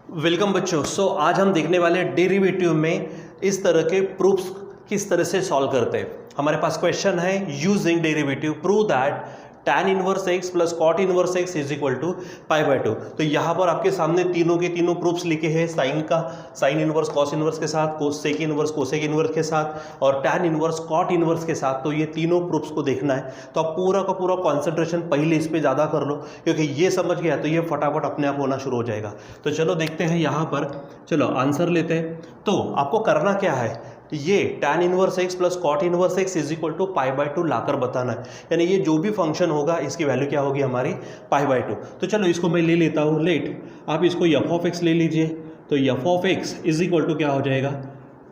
Welcome बच्चों। आज हम देखने वाले डेरिवेटिव में इस तरह के प्रूफ्स किस तरह से सॉल्व करते हैं। हमारे पास क्वेश्चन है using derivative prove that tan inverse x plus cot inverse x is equal to pi by 2। तो यहाँ पर आपके सामने तीनों के तीनों प्रूफ्स लिखे हैं, साइन का साइन इनवर्स कॉस इनवर्स के साथ, कोसेक इनवर्स कोसेक इनवर्स के साथ और tan इनवर्स कॉट इनवर्स के साथ। तो ये तीनों प्रूफ्स को देखना है, तो आप पूरा का पूरा कॉन्सेंट्रेशन पहले इस पर ज़्यादा कर लो, क्योंकि ये समझ गया तो ये फटाफट अपने आप होना शुरू हो जाएगा। तो चलो देखते हैं यहाँ पर, चलो आंसर लेते हैं। तो आपको करना क्या है, ये tan inverse x plus cot inverse x is equal to pi by 2 लाकर बताना है, यानी ये जो भी फंक्शन होगा इसकी वैल्यू क्या होगी हमारी पाई बाय 2। तो चलो इसको मैं ले लेता हूँ, लेट आप इसको f ऑफ x ले लीजिए। तो f of x is equal to क्या हो जाएगा,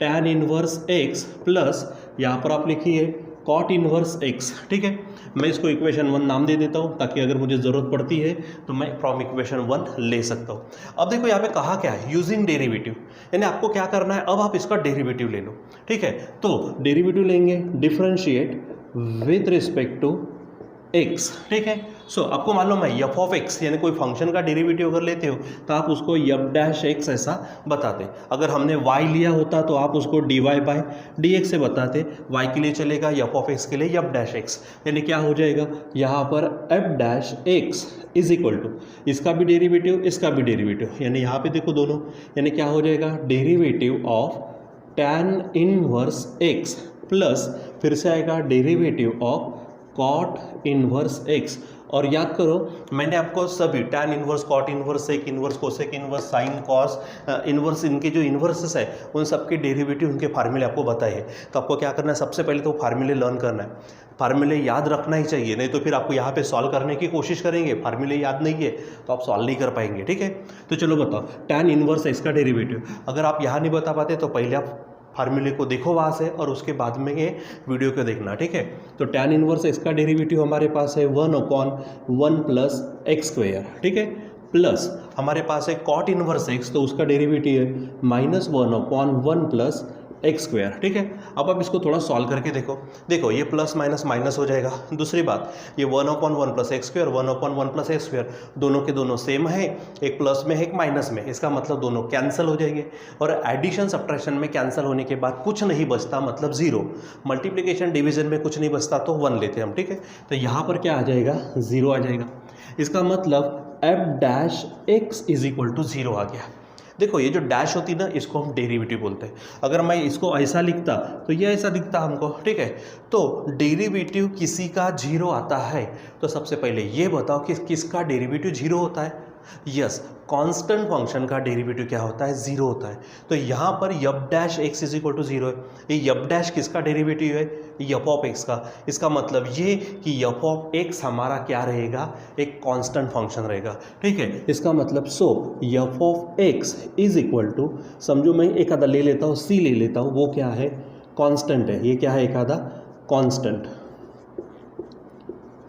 tan इनवर्स x प्लस यहाँ पर आप लिखिए कॉट इनवर्स x। ठीक है, मैं इसको इक्वेशन 1 नाम दे देता हूँ ताकि अगर मुझे ज़रूरत पड़ती है तो मैं फ्रॉम इक्वेशन 1 ले सकता हूँ। अब देखो यहाँ पे कहा क्या है, यूजिंग डेरिवेटिव, यानी आपको क्या करना है, अब आप इसका डेरिवेटिव ले लो। ठीक है, तो डेरिवेटिव लेंगे, differentiate with respect to x। ठीक है, आपको मालूम है f ऑफ x, यानी कोई फंक्शन का डेरिवेटिव अगर लेते हो तो आप उसको f डैश x ऐसा बताते। अगर हमने y लिया होता तो आप उसको dy बाय dx से बताते। y के लिए चलेगा, f ऑफ x के लिए f डैश x, यानी क्या हो जाएगा यहाँ पर f dash x is equal to इसका भी डेरिवेटिव इसका भी डेरिवेटिव, यानी यहाँ पे देखो दोनों, यानी क्या हो जाएगा derivative of tan inverse x plus फिर से आएगा derivative of cot inverse x। और याद करो मैंने आपको सभी tan inverse cot inverse sec inverse cosec inverse sine cos inverse, इनके जो इनवर्सेस है उन सबके डेरिवेटिव उनके फार्मूले आपको बताए हैं। तो आपको क्या करना है, सबसे पहले तो फार्मूले लर्न करना है, फार्मूले याद रखना ही चाहिए, नहीं तो फिर आपको यहाँ पे सॉल्व करने की कोशिश करेंगे, फार्मूले याद नहीं है तो आप सॉल्व नहीं कर पाएंगे। ठीक है, तो चलो बताओ tan इनवर्स x का डेरिवेटिव, अगर आप यहाँ नहीं बता पाते तो पहले आप फार्मूले को देखो वहाँ से और उसके बाद में ये वीडियो को देखना। ठीक है, तो tan इनवर्स x का डेरिवेटिव हमारे पास है 1/1 प्लस एक्स स्क्वायर। ठीक है, प्लस हमारे पास है कॉट इनवर्स x, तो उसका डेरिवेटिव है -1/1 प्लस एक्स स्क्वायर। ठीक है, अब आप इसको थोड़ा सॉल्व करके देखो ये प्लस माइनस माइनस हो जाएगा। दूसरी बात, ये 1/1 plus x square 1/1 plus x square दोनों के दोनों सेम है, एक प्लस में है एक माइनस में, इसका मतलब दोनों कैंसिल हो जाएंगे। और एडिशन सब्ट्रैक्शन में कैंसिल होने के बाद कुछ नहीं बचता, मतलब जीरो। मल्टीप्लिकेशन डिवीजन में कुछ नहीं बचता तो 1 लेते हैं हम। ठीक है, तो यहाँ पर क्या आ जाएगा, 0 आ जाएगा। इसका मतलब f dash x is equal to 0 आ गया। देखो ये जो डैश होती ना, इसको हम डेरिवेटिव बोलते हैं। अगर मैं इसको ऐसा लिखता तो ये ऐसा दिखता हमको। ठीक है, तो डेरिवेटिव किसी का 0 आता है तो सबसे पहले ये बताओ कि किसका डेरिवेटिव 0 होता है। यस, कांस्टेंट फंक्शन का डेरिवेटिव क्या होता है, 0 होता है। तो यहाँ पर f dash x is equal to 0 है। ये f डैश किसका डेरिवेटिव है, f ऑफ x का। इसका मतलब ये कि f ऑफ x हमारा क्या रहेगा, एक कांस्टेंट फंक्शन रहेगा। ठीक है, इसका मतलब f of x is equal to, समझो मैं एक आधा ले लेता हूँ, c ले लेता हूँ, वो क्या है, कांस्टेंट है। ये क्या है, एक आधा कांस्टेंट।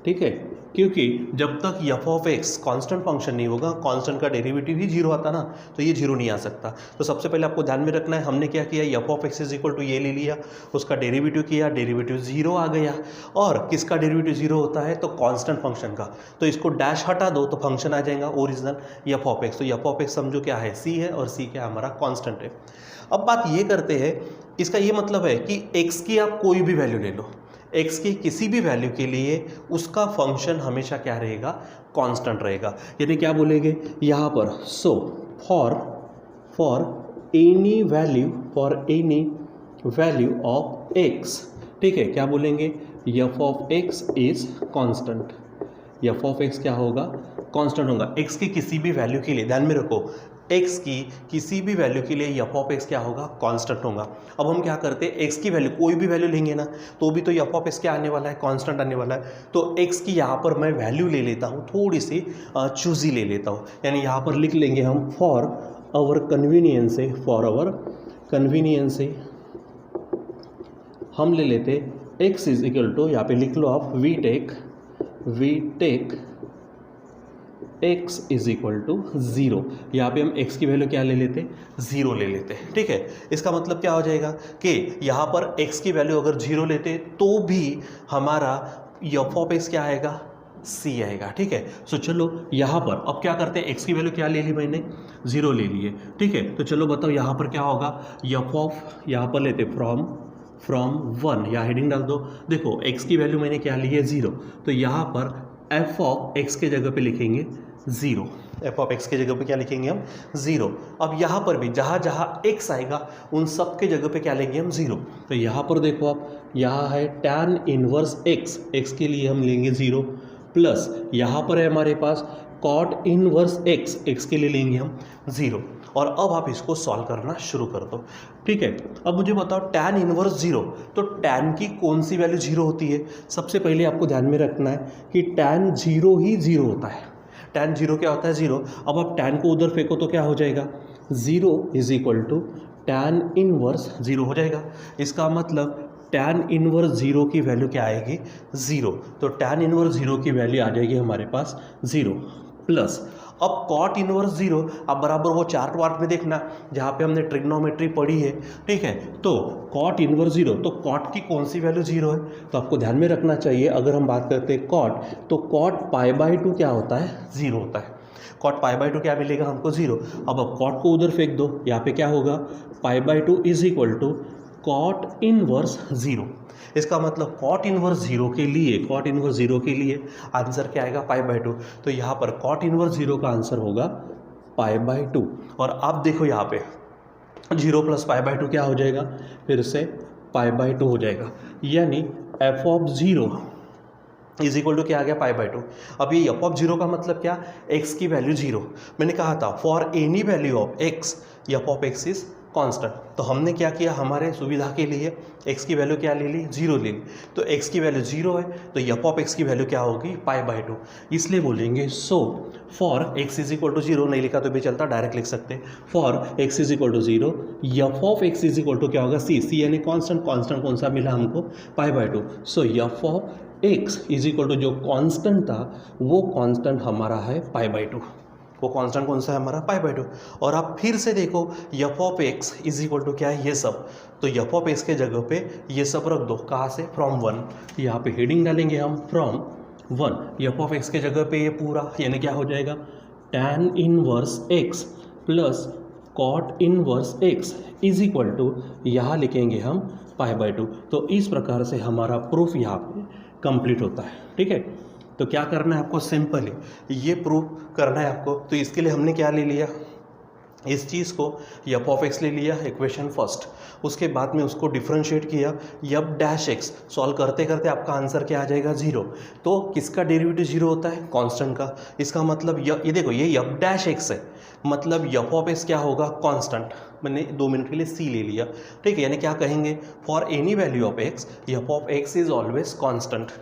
ठीक है, क्योंकि जब तक f of x constant function नहीं होगा, कांस्टेंट का डेरिवेटिव ही 0 आता ना, तो ये 0 नहीं आ सकता। तो सबसे पहले आपको ध्यान में रखना है, हमने क्या किया, f of x is equal to ये ले लिया, उसका डेरिवेटिव किया, डेरिवेटिव 0 आ गया। और किसका डेरिवेटिव 0 होता है, तो कांस्टेंट फंक्शन का। तो इसको डैश हटा दो तो फंक्शन आ जाएगा ओरिजिनल f ऑफ x। तो f ऑफ x समझो क्या है, c है, और c क्या हमारा कांस्टेंट है। अब बात ये करते हैं, इसका ये मतलब है कि x की आप कोई भी वैल्यू ले लो, x की किसी भी वैल्यू के लिए उसका फंक्शन हमेशा क्या रहेगा, कांस्टेंट रहेगा। यानी क्या बोलेंगे यहाँ पर, for any value of x। ठीक है, क्या बोलेंगे, f of x is constant. f of x क्या होगा, कांस्टेंट होगा x की किसी भी वैल्यू के लिए। ध्यान में रखो, x की किसी भी वैल्यू के लिए f ऑफ x क्या होगा, कांस्टेंट होगा। अब हम क्या करते हैं, x की वैल्यू कोई भी वैल्यू लेंगे ना तो भी तो f ऑफ x क्या आने वाला है, कांस्टेंट आने वाला है। तो x की यहाँ पर मैं वैल्यू ले लेता हूँ, थोड़ी सी चूजी ले लेता हूँ, यानी यहाँ पर लिख लेंगे हम फॉर आवर कन्वीनियंस से हम ले लेते x इज इक्वल टू, यहाँ पे लिख लो आप, we take x is equal to 0। यहाँ पे हम x की वैल्यू क्या ले लेते, 0 ले लेते। ठीक है, इसका मतलब क्या हो जाएगा कि यहाँ पर x की वैल्यू अगर 0 लेते तो भी हमारा f ऑफ x क्या आएगा, सी आएगा। ठीक है, सो चलो यहाँ पर अब क्या करते हैं, एक्स की वैल्यू क्या ले ली मैंने, 0 ले लिए। ठीक है, तो चलो बताओ यहाँ पर क्या होगा, एफ ऑफ यहाँ पर लेते फ्रॉम 1, या हेडिंग डाल दो। देखो एक्स की वैल्यू मैंने क्या ली है 0, तो यहाँ पर एफ ऑफ एक्स के जगह पे लिखेंगे 0, एफ ऑफ एक्स के जगह पे क्या लिखेंगे हम 0। अब यहाँ पर भी जहाँ जहाँ x आएगा उन सब के जगह पे क्या लेंगे हम 0। तो यहाँ पर देखो आप, यहाँ है tan इनवर्स x के लिए हम लेंगे 0, प्लस यहाँ पर है हमारे पास cot इनवर्स x के लिए लेंगे हम 0। और अब आप इसको सॉल्व करना शुरू कर दो। ठीक है, अब मुझे बताओ tan इनवर्स 0, तो tan की कौन सी वैल्यू 0 होती है। सबसे पहले आपको ध्यान में रखना है कि tan 0 ही 0 होता है। tan 0 क्या होता है 0। अब आप tan को उधर फेंको तो क्या हो जाएगा, 0 is equal to tan inverse 0 हो जाएगा। इसका मतलब tan इनवर्स 0 की वैल्यू क्या आएगी 0, तो tan इनवर्स 0 की वैल्यू आ जाएगी हमारे पास 0, प्लस अब cot इनवर्स 0, अब बराबर वो चार्ट वार्ट में देखना जहाँ पे हमने ट्रिग्नोमेट्री पढ़ी है। ठीक है, तो cot इनवर्स 0, तो cot की कौन सी वैल्यू 0 है, तो आपको ध्यान में रखना चाहिए। अगर हम बात करते हैं cot, तो cot π/2 क्या होता है 0 होता है। cot π/2 क्या मिलेगा हमको 0। अब cot को उधर फेंक दो, यहाँ पे क्या होगा π/2 is equal to cot inverse 0। इसका मतलब cot इनवर्स 0 के लिए आंसर क्या आएगा π/2। तो यहाँ पर cot इनवर्स 0 का आंसर होगा π/2। और आप देखो यहाँ पे 0 प्लस π/2 क्या हो जाएगा, फिर से π/2 हो जाएगा, यानी f of 0 is equal to क्या आ गया π/2। अब ये f ऑफ 0 का मतलब क्या, x की वैल्यू 0। मैंने कहा था for any value of x f of x is constant. तो हमने क्या किया, हमारे सुविधा के लिए x की वैल्यू क्या ले ली 0 ले ली। तो x की वैल्यू 0 है, तो f ऑफ x की वैल्यू क्या होगी π/2। इसलिए बोलेंगे so for x is equal to 0, नहीं लिखा तो भी चलता, डायरेक्ट लिख सकते हैं। For x is equal to 0, f of x is equal to क्या होगा c यानी कांस्टेंट कौन सा मिला हमको π/2। So f of x is equal to जो कांस्टेंट था वो कांस्टेंट हमारा है π/2। वो कांस्टेंट कौन सा है हमारा π/2। और आप फिर से देखो f of x is equal to क्या है ये सब, तो f ऑफ x के जगह पे ये सब रख दो, कहाँ से फ्रॉम 1। यहाँ पे हेडिंग डालेंगे हम फ्रॉम 1, f ऑफ x के जगह पे ये पूरा, यानी क्या हो जाएगा tan inverse x plus cot inverse x is equal to यहाँ लिखेंगे हम π/2। तो इस प्रकार से हमारा प्रूफ यहाँ पे कंप्लीट होता है। ठीक है, तो क्या करना है आपको, सिंपली ये प्रूफ करना है आपको। तो इसके लिए हमने क्या ले लिया, इस चीज़ को f ऑफ x ले लिया इक्वेशन फर्स्ट, उसके बाद में उसको डिफ्रेंशिएट किया f'(x), सॉल्व करते करते आपका आंसर क्या आ जाएगा 0। तो किसका डेरिवेटिव 0 होता है, कांस्टेंट का। इसका मतलब ये देखो ये f'(x) है, मतलब f ऑफ x क्या होगा कांस्टेंट। मैंने 2 मिनट के लिए c ले लिया। ठीक है, यानी क्या कहेंगे, for any value of x f of x is always constant,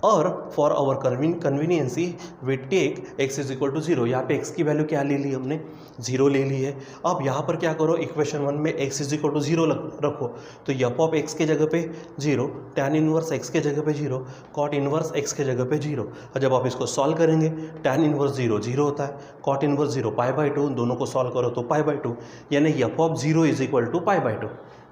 और for our convenience we take x is equal to 0। यहाँ पे x की वैल्यू क्या ले ली हमने 0 ले ली है। अब यहाँ पर क्या करो, इक्वेशन 1 में x इज इक्वल टू 0 रखो, तो f ऑफ x के जगह पे 0, tan इनवर्स x के जगह पे 0, cot इनवर्स x के जगह पे 0। और जब आप इसको सॉल्व करेंगे tan इनवर्स 0 0 होता है, cot इनवर्स 0 π/2, दोनों को सॉल्व करो तो π/2, यानी f of 0 is equal to π/2।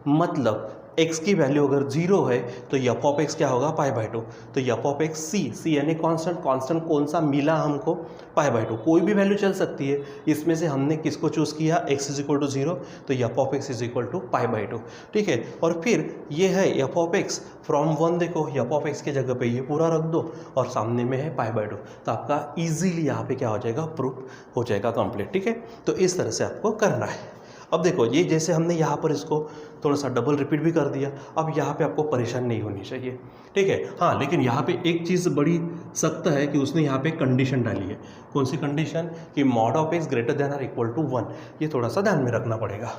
मतलब x की वैल्यू अगर 0 है तो f ऑफ x क्या होगा π/2। तो f ऑफ x c यानी कांस्टेंट कौन सा मिला हमको π/2। कोई भी वैल्यू चल सकती है, इसमें से हमने किसको चूज़ किया, x इज इक्वल टू 0, तो f of x is equal to π/2। ठीक है, और फिर ये है f ऑफ x फ्रॉम 1, देखो f ऑफ x के जगह पे ये पूरा रख दो और सामने में है π/2, तो आपका ईजिली यहाँ पे क्या हो जाएगा, प्रूफ हो जाएगा कंप्लीट। ठीक है, तो इस तरह से आपको करना है। अब देखो ये जैसे हमने यहाँ पर इसको थोड़ा सा डबल रिपीट भी कर दिया, अब यहाँ पे आपको परेशान नहीं होनी चाहिए। ठीक है, हाँ, लेकिन यहाँ पे एक चीज़ बड़ी सख्त है कि उसने यहाँ पे कंडीशन डाली है। कौन सी कंडीशन, कि mod of x greater than or equal to 1। ये थोड़ा सा ध्यान में रखना पड़ेगा।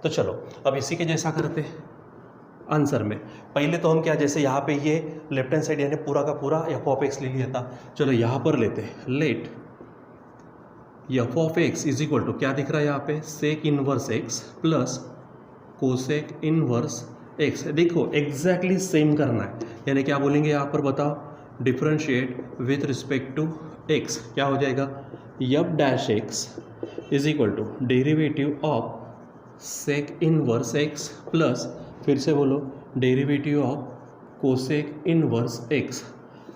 तो चलो अब इसी के जैसा करते हैं आंसर में। पहले तो हम क्या, जैसे यहाँ पे ये लेफ्ट हैंड साइड यानी पूरा का पूरा f ऑफ x ले लिया था, चलो यहाँ पर लेते हैं, let f of x is equal to क्या दिख रहा है यहाँ पे, sec inverse x plus cosec inverse x। देखो एग्जैक्टली सेम करना है, यानी क्या बोलेंगे यहाँ पर बताओ, differentiate with respect to x, क्या हो जाएगा f'(x) is equal to derivative of sec inverse x plus, फिर से बोलो, derivative of cosec inverse x।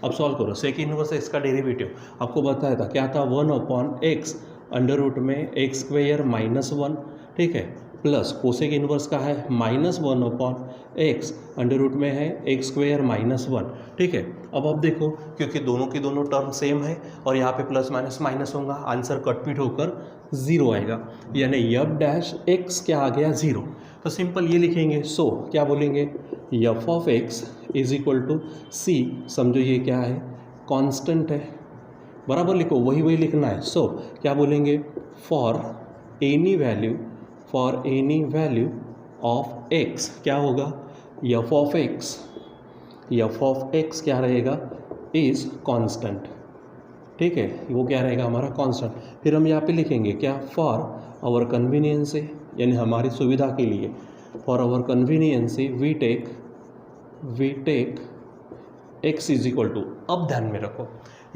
अब सॉल्व करो। सेक इनवर्स एक्स का डेरिवेटिव आपको बताया था क्या था, 1/x अंडर रूट में एक्स स्क्वेयर -1, ठीक है, प्लस कोसेक इनवर्स का है -1/x अंडर रूट में है एक्स स्क्वेयर -1, ठीक है। अब आप देखो क्योंकि दोनों की दोनों टर्म सेम है और यहाँ पे प्लस माइनस माइनस होगा, आंसर कट पीट होकर 0 आएगा, यानी यफ डैश एक्स क्या आ गया 0। तो सिंपल ये लिखेंगे, सो क्या बोलेंगे, f of x is equal to C, समझो ये क्या है, कांस्टेंट है, बराबर लिखो, वही लिखना है। सो क्या बोलेंगे, for any value of x क्या होगा, एफ ऑफ एक्स क्या रहेगा, इज़ कांस्टेंट, ठीक है, वो क्या रहेगा हमारा कांस्टेंट। फिर हम यहाँ पे लिखेंगे क्या, फॉर आवर कन्वीनियंस, यानी हमारी सुविधा के लिए, for our convenience we take x is equal to, अब ध्यान में रखो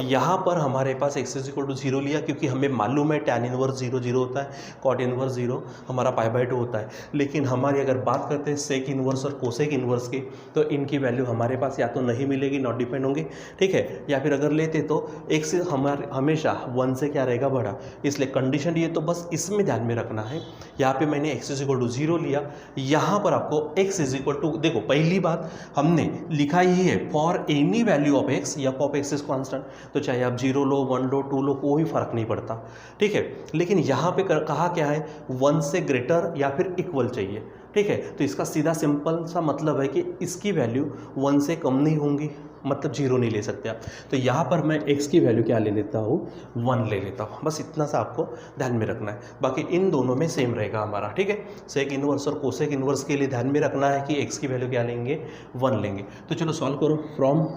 यहाँ पर हमारे पास एक्स इज इक्वल टू 0 लिया क्योंकि हमें मालूम है tan इनवर्स 0 होता है, cot इनवर्स 0 हमारा π/2 होता है। लेकिन हमारी अगर बात करते हैं सेक इनवर्स और कोसेक इनवर्स की, तो इनकी वैल्यू हमारे पास या तो नहीं मिलेगी, नॉट डिपेंड होंगे, ठीक है, या फिर अगर लेते तो एक्स हमारे हमेशा 1 से क्या रहेगा, बड़ा, इसलिए कंडीशन ये तो बस इसमें ध्यान में रखना है। यहाँ पे मैंने एक्स इज इक्वल टू 0 लिया, यहाँ पर आपको एक्स इज इक्वल टू, देखो पहली बात हमने लिखा ही है for any value of x, F of x is constant, तो चाहे आप 0 लो, 1 लो, 2 लो, कोई फर्क नहीं पड़ता, ठीक है। लेकिन यहाँ पे कहा क्या है, 1 से ग्रेटर या फिर इक्वल चाहिए, ठीक है। तो इसका सीधा सिंपल सा मतलब है कि इसकी वैल्यू 1 से कम नहीं होंगी, मतलब 0 नहीं ले सकते आप। तो यहाँ पर मैं x की वैल्यू क्या ले लेता हूँ, 1 ले लेता हूँ, बस इतना सा आपको ध्यान में रखना है। बाकी इन दोनों में सेम रहेगा हमारा, ठीक है। सेक इनवर्स और कोसेक इनवर्स के लिए ध्यान में रखना है कि x की वैल्यू क्या लेंगे, 1 लेंगे। तो चलो सॉल्व करो, फ्रॉम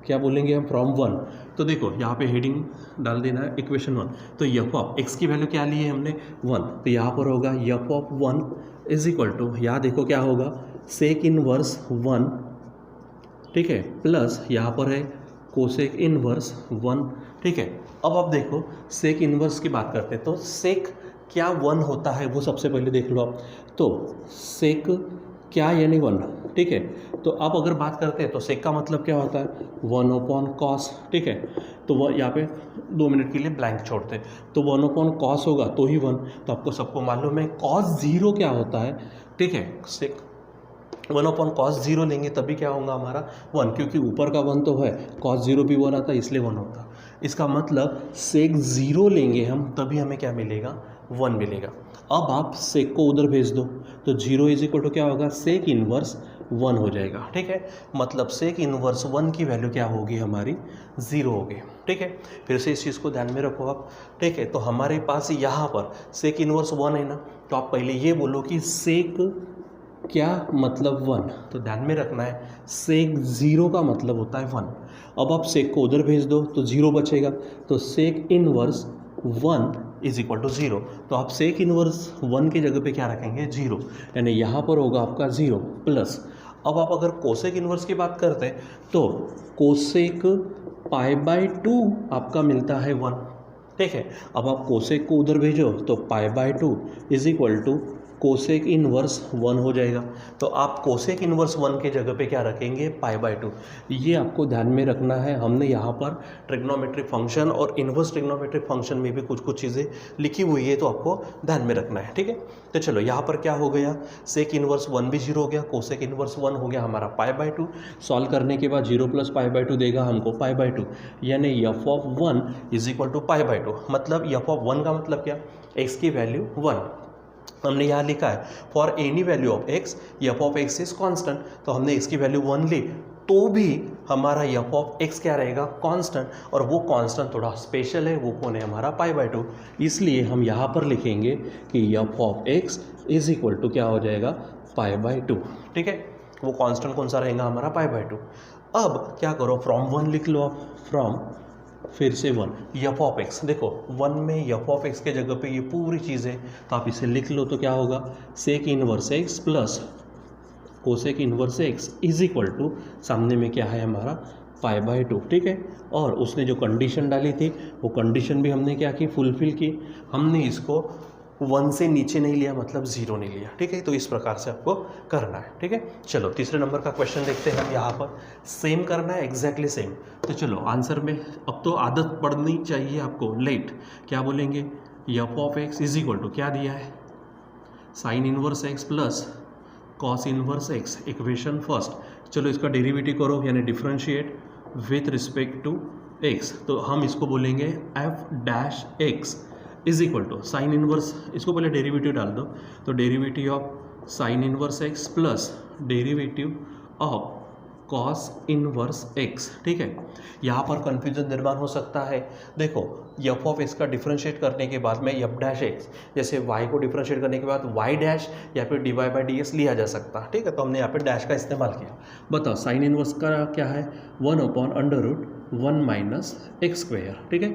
क्या बोलेंगे हम, फ्रॉम 1। तो देखो यहाँ पे हेडिंग डाल देना है इक्वेशन 1। तो एफ ऑफ एक्स की वैल्यू क्या ली है हमने, 1, तो यहाँ पर होगा f of 1 is equal to, यहाँ देखो क्या होगा, सेक इनवर्स 1, ठीक है, प्लस यहाँ पर है कोसेक इनवर्स 1, ठीक है। अब आप देखो सेक इनवर्स की बात करते हैं, तो सेक क्या 1 होता है वो सबसे पहले देख लो आप। तो सेक क्या यानी 1, ठीक है। तो आप अगर बात करते हैं तो सेक का मतलब क्या होता है, 1/cos, ठीक है। तो वह यहाँ पे 2 मिनट के लिए ब्लैंक छोड़ते हैं, तो 1/cos होगा तो ही 1। तो आपको सबको मालूम है cos 0 क्या होता है, ठीक है। सेक 1/cos 0 लेंगे तभी क्या होगा हमारा 1, क्योंकि ऊपर का 1 तो है, cos 0 भी 1 आता है इसलिए 1 होता। इसका मतलब सेक 0 लेंगे हम तभी हमें क्या मिलेगा, 1 मिलेगा। अब आप सेक को उधर भेज दो तो 0 इज इक्वल टू क्या होगा, सेक इनवर्स 1 हो जाएगा, ठीक है। मतलब सेक इनवर्स 1 की वैल्यू क्या होगी हमारी, 0 होगी, ठीक है। फिर से इस चीज़ को ध्यान में रखो आप, ठीक है। तो हमारे पास यहाँ पर सेक इनवर्स 1 है ना, तो आप पहले ये बोलो कि सेक क्या मतलब 1, तो ध्यान में रखना है सेक 0 का मतलब होता है 1। अब आप सेक को उधर भेज दो तो 0 बचेगा, तो sec inverse 1 is equal to 0। तो आप सेक इनवर्स 1 की जगह पे क्या रखेंगे, 0, यानी यहाँ पर होगा आपका 0 प्लस। अब आप अगर कोसेक इनवर्स की बात करते हैं तो कोसेक π/2 आपका मिलता है 1, ठीक है। अब आप कोसेक को उधर भेजो तो π/2 is equal to cosec inverse 1 हो जाएगा। तो आप कोसेक इनवर्स 1 के जगह पे क्या रखेंगे, π/2। ये आपको ध्यान में रखना है। हमने यहाँ पर ट्रिग्नोमेट्रिक फंक्शन और इनवर्स ट्रिग्नोमेट्रिक फंक्शन में भी कुछ चीज़ें लिखी हुई है, तो आपको ध्यान में रखना है, ठीक है। तो चलो यहाँ पर क्या हो गया, सेक इनवर्स 1 भी 0 हो गया, कोसेक इनवर्स 1 हो गया हमारा π/2। सॉल्व करने के बाद 0 + π/2 देगा हमको π/2, यानी f of 1 is equal to π/2। मतलब एफ ऑफ 1 का मतलब क्या, एक्स की वैल्यू 1। हमने यहाँ लिखा है for any value of x, F of x is constant, तो हमने एक्स की वैल्यू 1 ली तो भी हमारा एफ ऑफ एक्स क्या रहेगा, कांस्टेंट। और वो कांस्टेंट थोड़ा स्पेशल है, वो कौन है हमारा π/2। इसलिए हम यहाँ पर लिखेंगे कि f of x is equal to क्या हो जाएगा, π/2, ठीक है। वो कांस्टेंट कौन सा रहेगा हमारा, π/2। अब क्या करो, फ्रॉम 1 लिख लो आप, फ्रॉम फिर से 1 एफ ऑफ एक्स, देखो 1 में एफ ऑफ एक्स के जगह पे ये पूरी चीज़ है, तो आप इसे लिख लो तो क्या होगा, sec inverse x plus cosec inverse x is equal to, सामने में क्या है हमारा π/2, ठीक है। और उसने जो कंडीशन डाली थी वो कंडीशन भी हमने क्या की, फुलफिल की। हमने इसको 1 से नीचे नहीं लिया मतलब 0 नहीं लिया, ठीक है। तो इस प्रकार से आपको करना है, ठीक है। चलो तीसरे नंबर का क्वेश्चन देखते हैं हम। यहाँ पर सेम करना है, एग्जैक्टली सेम। तो चलो आंसर में अब तो आदत पड़नी चाहिए आपको। लेट क्या बोलेंगे, f of x is equal to क्या दिया है, sine inverse x plus cos inverse x, equation first. चलो इसका डेरिवेटिव करो यानी differentiate with respect to x. तो हम इसको बोलेंगे f dash x is equal to sine inverse, इसको पहले डेरिवेटिव डाल दो, तो derivative of sine inverse x plus derivative of cos inverse x, ठीक है। यहाँ पर कन्फ्यूजन निर्माण हो सकता है। देखो एफ ऑफ एक्स का डिफरेंशिएट करने के बाद में एफ डैश एक्स, जैसे वाई को डिफरेंशिएट करने के बाद वाई डैश या फिर d y by d x लिया जा सकता है, ठीक है। तो हमने यहाँ पे डैश का इस्तेमाल किया। बताओ साइन इनवर्स का क्या है, 1/√1 माइनस एक्स स्क्वायर, ठीक है,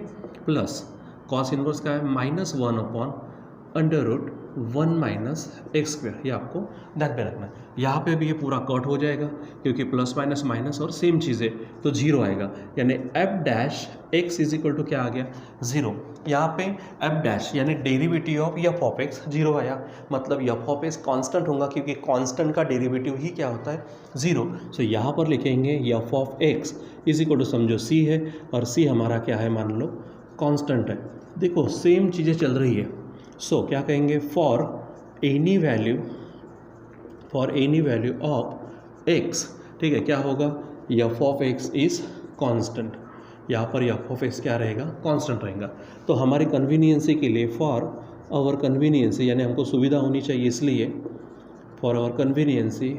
प्लस कॉस इनवर्स का है -1/√1 माइनस एक्स स्क्वायर। ये आपको ध्यान में रखना है। यहाँ पे भी ये पूरा कट हो जाएगा क्योंकि प्लस माइनस माइनस और सेम चीज़ें, तो 0 आएगा, यानी f dash x is equal to क्या आ गया, 0। यहाँ पे एफ डैश यानी derivative of f of x 0 आया, मतलब एफ ऑफ एक्स कॉन्स्टेंट होगा क्योंकि कॉन्स्टेंट का डेरिवेटिव ही क्या होता है, 0। सो यहाँ पर लिखेंगे f of x is equal to, समझो सी है और सी हमारा क्या है, मान लो कॉन्स्टेंट है। देखो सेम चीज़ें चल रही है। सो क्या कहेंगे, for any value of x, ठीक है, क्या होगा, f of x is constant. यहाँ पर एफ ऑफ एक्स क्या रहेगा, कांस्टेंट रहेगा। तो हमारी कन्वीनियंसी के लिए, फॉर आवर कन्वीनियंसी यानी हमको सुविधा होनी चाहिए, इसलिए for our convenience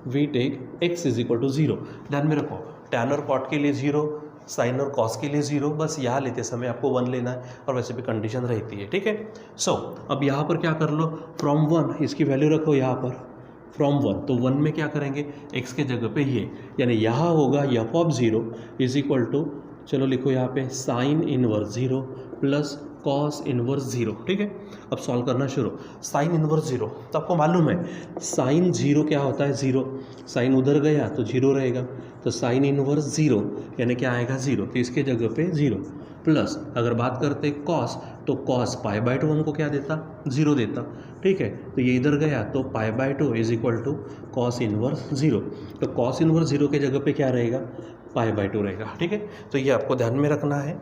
we take x is equal to 0। ध्यान में रखो टैन और कॉट के लिए 0, साइन और कॉस के लिए 0, बस यहाँ लेते समय आपको 1 लेना है और वैसे भी कंडीशन रहती है, ठीक है। सो अब यहाँ पर क्या कर लो, फ्रॉम 1 इसकी वैल्यू रखो यहाँ पर फ्रॉम 1, तो 1 में क्या करेंगे, x के जगह पे ये, यानी यहाँ होगा f of 0 is equal to, चलो लिखो यहाँ पे sine inverse 0 plus cos inverse 0, ठीक है। अब सॉल्व करना शुरू। साइन इनवर्स 0, तो आपको मालूम है साइन 0 क्या होता है, 0, साइन उधर गया तो 0 रहेगा, तो साइन इनवर्स 0 यानी क्या आएगा, 0, तो इसके जगह पे 0 प्लस, अगर बात करते कॉस, तो कॉस π/2 हमको क्या देता, 0 देता, ठीक है। तो ये इधर गया तो π/2 is equal to cos inverse 0, तो कॉस इनवर्स 0 के जगह पे क्या रहेगा, π/2 रहेगा, ठीक है। तो ये आपको ध्यान में रखना है।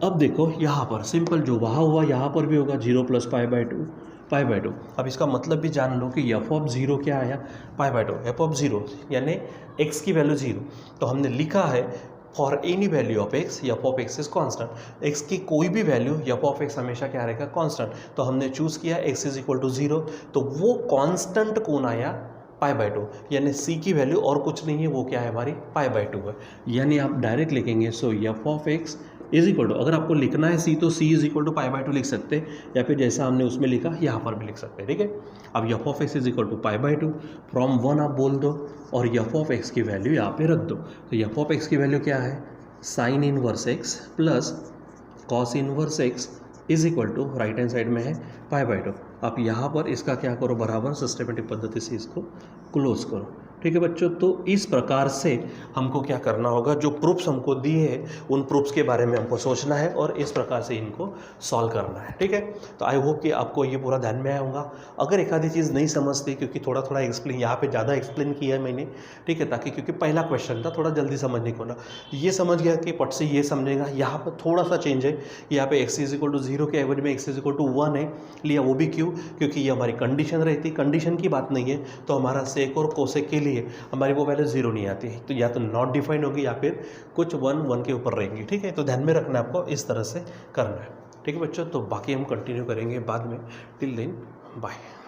अब देखो यहाँ पर सिंपल जो वहाँ हुआ यहाँ पर भी होगा, 0 प्लस π/2। अब इसका मतलब भी जान लो कि एफ ऑफ 0 क्या आया, π/2, एफ ऑफ 0 यानी x की वैल्यू 0। तो हमने लिखा है for any value of x F of x is constant, x की कोई भी वैल्यू एफ ऑफ x हमेशा क्या रहेगा, कांस्टेंट। तो हमने चूज़ किया x इज इक्वल टू 0, तो वो कांस्टेंट कौन आया, π/2, यानी c की वैल्यू और कुछ नहीं है, वो क्या है, हमारी π/2 है। यानी आप डायरेक्ट लिखेंगे, so f of x is equal to, अगर आपको लिखना है c तो c इज इक्वल टू π/2 लिख सकते हैं, या फिर जैसा हमने उसमें लिखा यहाँ पर भी लिख सकते हैं, ठीक है। अब f of x is equal to π/2, from 1 आप बोल दो और एफ ऑफ एक्स की वैल्यू यहाँ पे रख दो। तो एफ ऑफ एक्स की वैल्यू क्या है, sine inverse x plus cos inverse x is equal to, right hand side में है π/2। आप यहाँ पर इसका क्या करो, बराबर सिस्टमेटिक पद्धति से इसको क्लोज करो, ठीक है बच्चों। तो इस प्रकार से हमको क्या करना होगा, जो प्रूफ्स हमको दिए हैं उन प्रूफ्स के बारे में हमको सोचना है और इस प्रकार से इनको सॉल्व करना है, ठीक है। तो आई होप कि आपको ये पूरा ध्यान में आया होगा। अगर एक आधी चीज़ नहीं समझती, क्योंकि थोड़ा थोड़ा एक्सप्लेन यहाँ पे ज़्यादा एक्सप्लेन किया है मैंने, ठीक है, ताकि क्योंकि पहला क्वेश्चन था थोड़ा जल्दी समझने को ना, ये समझ गया कि पट से ये समझेगा। यहाँ पर थोड़ा सा चेंज है, यहाँ पे x इज इक्वल टू 0 के एवरेज में x इज इक्वल टू 1 है लिया, वो भी क्यों, क्योंकि ये हमारी कंडीशन रहती, कंडीशन की बात नहीं है, तो हमारा सेक और कोसेक के लिए हमारी वो वैल्यू 0 नहीं आती, तो या तो नॉट डिफाइंड होगी या फिर कुछ 1 के ऊपर रहेंगी, ठीक है। तो ध्यान में रखना आपको, इस तरह से करना है, ठीक है बच्चों। तो बाकी हम कंटिन्यू करेंगे बाद में। Till then bye.